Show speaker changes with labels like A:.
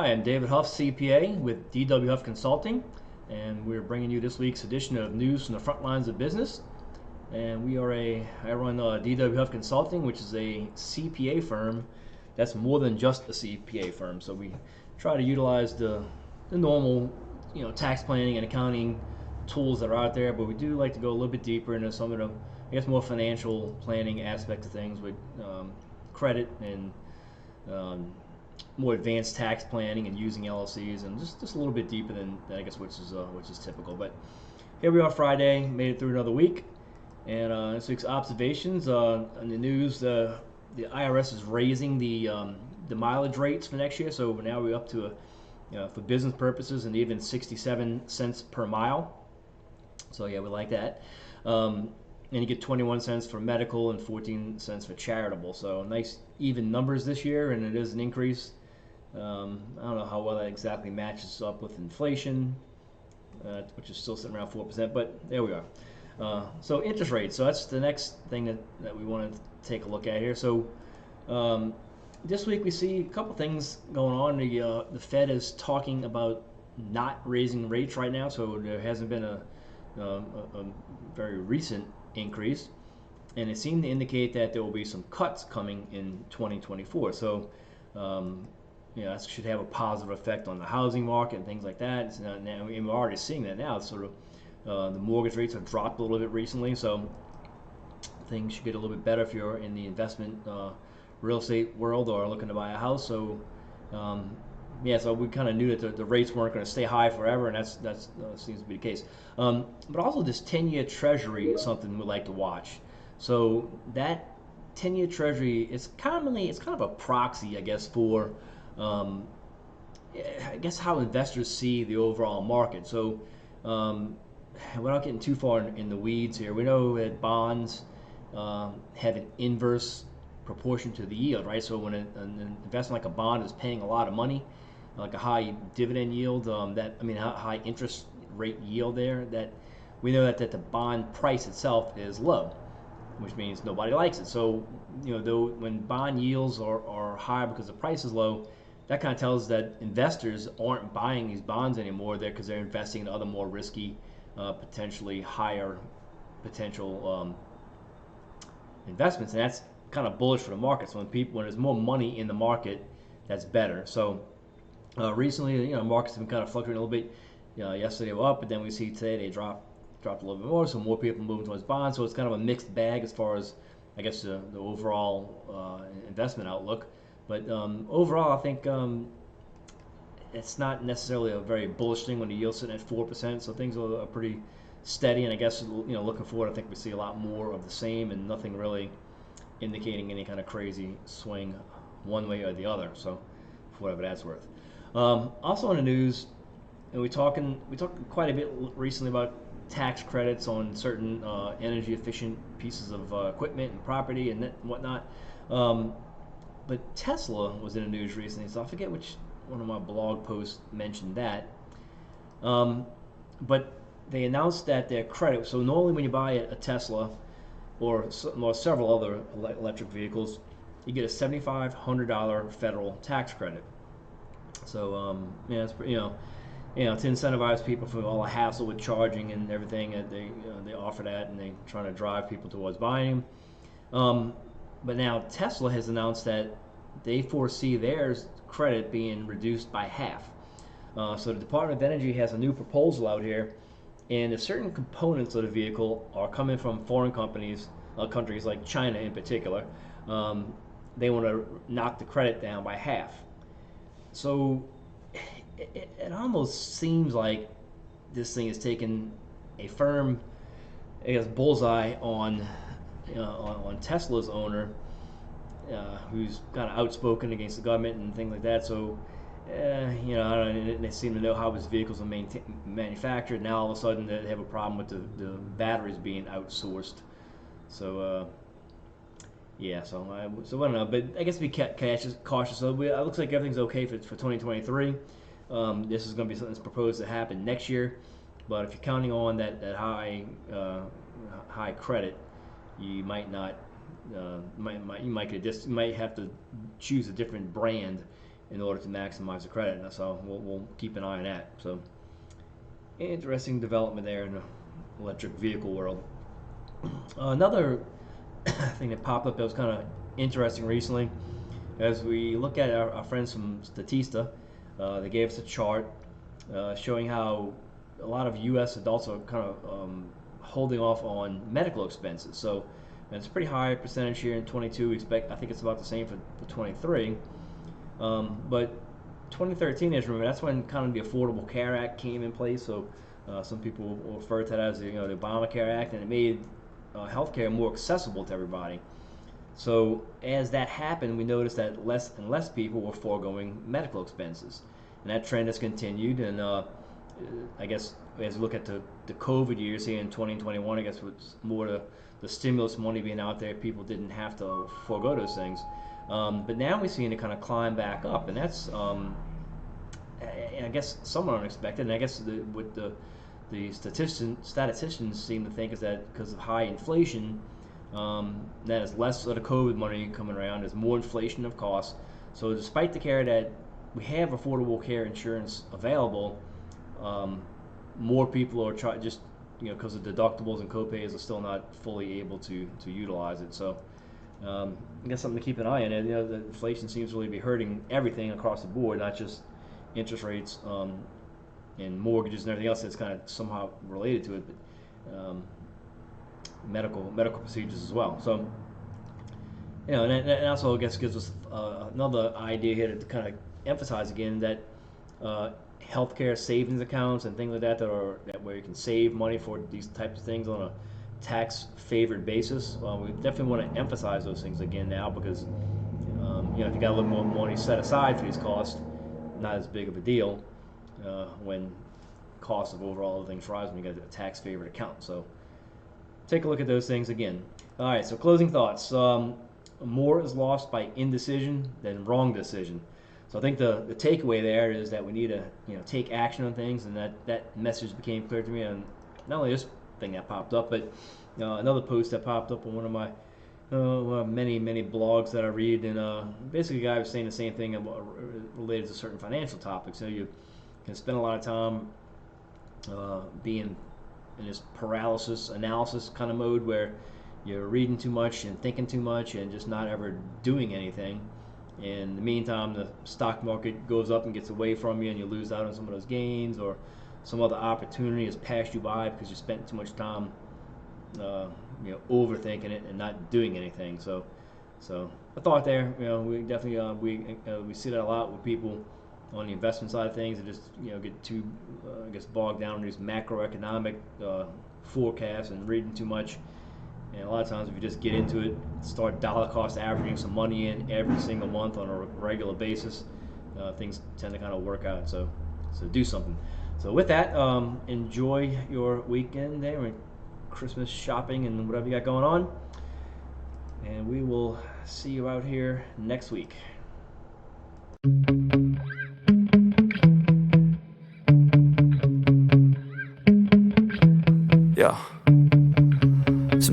A: Hi, I'm David Huff, CPA with DW Huff Consulting, and we're bringing you this week's edition of News from the Front Lines of Business. And I run DW Huff Consulting, which is a CPA firm that's more than just a CPA firm. So we try to utilize the normal, tax planning and accounting tools that are out there, but we do like to go a little bit deeper into some of the, more financial planning aspects of things with credit and um, more advanced tax planning and using LLCs, and just a little bit deeper than I guess which is typical. But here we are, Friday, made it through another week, and this week's observations on the news: the IRS is raising the mileage rates for next year, so now we're up to for business purposes and even 67 cents per mile. So yeah, we like that. And you get 21 cents for medical and 14 cents for charitable. So nice even numbers this year, and it is an increase. I don't know how well that exactly matches up with inflation, which is still sitting around 4%, but there we are. So interest rates. So that's the next thing that we want to take a look at here. So this week we see a couple things going on. The Fed is talking about not raising rates right now, so there hasn't been a very recent increase, and it seemed to indicate that there will be some cuts coming in 2024. So, that should have a positive effect on the housing market and things like that. Now, we're already seeing that now. It's sort of the mortgage rates have dropped a little bit recently, so things should get a little bit better if you're in the investment real estate world or looking to buy a house. So, so we kind of knew that the rates weren't going to stay high forever, and that seems to be the case. But also, this 10-year Treasury is something we like to watch. So that 10-year Treasury is kind of a proxy, I guess, for how investors see the overall market. So without getting too far in the weeds here, we know that bonds have an inverse proportion to the yield, right? So when an investment like a bond is paying a lot of money, like a high dividend yield, high interest rate yield there, that we know that the bond price itself is low, which means nobody likes it. So, though when bond yields are high because the price is low, that kind of tells us that investors aren't buying these bonds anymore there because they're investing in other more risky, potentially higher potential investments, and that's kind of bullish for the market. So when there's more money in the market, that's better. So recently, markets have been kind of fluctuating a little bit. Yesterday they were up, but then we see today they dropped a little bit more. So more people moving towards bonds. So it's kind of a mixed bag as far as, I guess, the overall investment outlook. But overall, I think it's not necessarily a very bullish thing when the yield's sitting at 4%. So things are pretty steady. And I guess looking forward, I think we see a lot more of the same, and nothing really indicating any kind of crazy swing one way or the other. So for whatever that's worth. Also in the news, and we talked quite a bit recently about tax credits on certain energy efficient pieces of equipment and property and whatnot. But Tesla was in the news recently, so I forget which one of my blog posts mentioned that. But they announced that their credit. So normally when you buy a Tesla or several other electric vehicles, you get a $7,500 federal tax credit. So it's to incentivize people for all the hassle with charging and everything, they offer that, and they're trying to drive people towards buying them. But now Tesla has announced that they foresee theirs credit being reduced by half. So the Department of Energy has a new proposal out here, and if certain components of the vehicle are coming from foreign countries like China in particular, they want to knock the credit down by half. So it almost seems like this thing is taking a firm, I guess, bullseye on Tesla's owner, who's kind of outspoken against the government and things like that. So, they seem to know how his vehicles are manufactured. Now all of a sudden they have a problem with the batteries being outsourced. So, so I don't know, but I guess be cautious. So it looks like everything's okay for 2023. This is going to be something that's proposed to happen next year, but if you're counting on that high credit, you might not. You might have to choose a different brand in order to maximize the credit. And so we'll keep an eye on that. So interesting development there in the electric vehicle world. Another thing that popped up that was kind of interesting recently, as we look at our friends from Statista, they gave us a chart showing how a lot of U.S. adults are kind of holding off on medical expenses. So it's a pretty high percentage here in 22. We expect, I think it's about the same for 23. But 2013, as you remember, that's when kind of the Affordable Care Act came in place. So some people will refer to that as the Obamacare Act, and it made healthcare more accessible to everybody. So as that happened, we noticed that less and less people were foregoing medical expenses, and that trend has continued. And I guess as we look at the COVID years here in 2021, I guess with more the stimulus money being out there, people didn't have to forego those things. But now we're seeing it kind of climb back up, and that's I guess somewhat unexpected. And I guess what the statisticians seem to think is that because of high inflation, that is less of the COVID money coming around, there's more inflation of costs. So despite the care that we have affordable care insurance available, more people are just because of deductibles and copays are still not fully able to utilize it. So I guess something to keep an eye on. And the inflation seems to really be hurting everything across the board, not just interest rates and mortgages and everything else that's kind of somehow related to it, but medical procedures as well. So and also I guess gives us another idea here to kind of emphasize again that healthcare savings accounts and things like that that where you can save money for these types of things on a tax favored basis. We definitely want to emphasize those things again now, because if you got a little more money set aside for these costs, not as big of a deal when cost of overall things rise when you got a tax favored account. So take a look at those things again. All right, so closing thoughts. More is lost by indecision than wrong decision. So I think the takeaway there is that we need to take action on things, and that message became clear to me on not only this thing that popped up, but another post that popped up on one of my many blogs that I read, and basically a guy was saying the same thing related to certain financial topics. So you can spend a lot of time being in this paralysis analysis kind of mode where you're reading too much and thinking too much and just not ever doing anything. In the meantime, the stock market goes up and gets away from you, and you lose out on some of those gains, or some other opportunity has passed you by because you spent too much time overthinking it and not doing anything. So a thought there. We definitely we see that a lot with people on the investment side of things, and just get too bogged down in these macroeconomic forecasts and reading too much. And a lot of times if you just get into it, start dollar cost averaging some money in every single month on a regular basis, things tend to kind of work out. So do something. So with that, enjoy your weekend there, Christmas shopping and whatever you got going on. And we will see you out here next week.